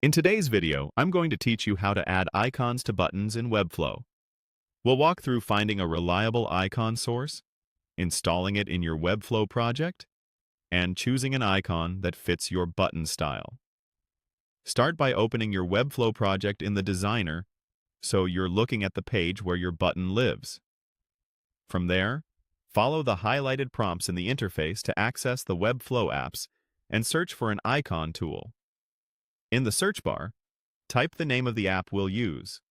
In today's video, I'm going to teach you how to add icons to buttons in Webflow. We'll walk through finding a reliable icon source, installing it in your Webflow project, and choosing an icon that fits your button style. Start by opening your Webflow project in the Designer so you're looking at the page where your button lives. From there, follow the highlighted prompts in the interface to access the Webflow apps and search for an icon tool. In the search bar, type the name of the app we'll use,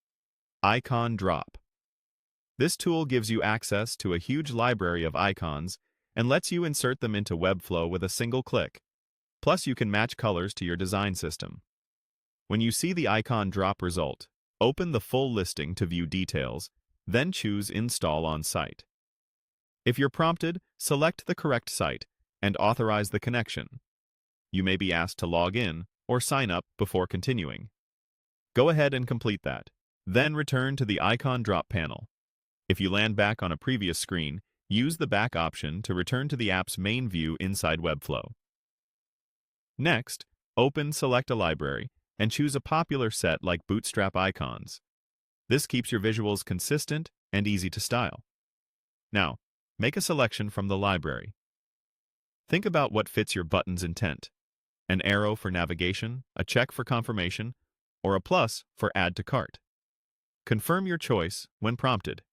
Icon Drop. This tool gives you access to a huge library of icons and lets you insert them into Webflow with a single click. Plus, you can match colors to your design system. When you see the Icon Drop result, open the full listing to view details, then choose Install on Site. If you're prompted, select the correct site and authorize the connection. You may be asked to log in or sign up before continuing. Go ahead and complete that. Then return to the Icon Drop panel. If you land back on a previous screen, use the Back option to return to the app's main view inside Webflow. Next, open Select a Library and choose a popular set like Bootstrap icons. This keeps your visuals consistent and easy to style. Now, make a selection from the library. Think about what fits your button's intent. An arrow for navigation, a check for confirmation, or a plus for add to cart. Confirm your choice when prompted.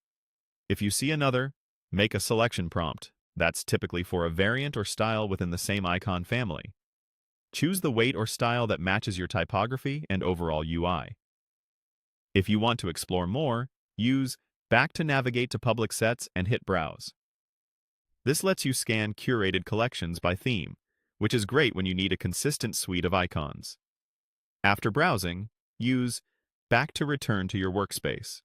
If you see another, make a selection prompt. That's typically for a variant or style within the same icon family. Choose the weight or style that matches your typography and overall UI. If you want to explore more, use Back to navigate to public sets and hit Browse. This lets you scan curated collections by theme, which is great when you need a consistent suite of icons. After browsing, use Back to return to your workspace.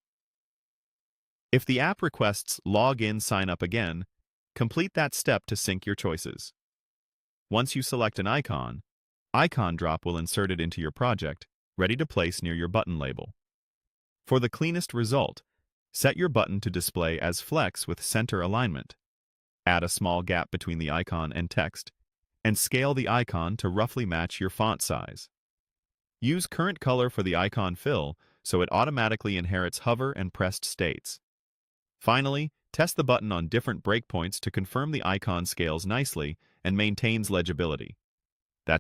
If the app requests login sign up again, complete that step to sync your choices. Once you select an icon, Icon Drop will insert it into your project, ready to place near your button label. For the cleanest result, set your button to display as Flex with center alignment. Add a small gap between the icon and text, and scale the icon to roughly match your font size. Use current color for the icon fill so it automatically inherits hover and pressed states. Finally, test the button on different breakpoints to confirm the icon scales nicely and maintains legibility.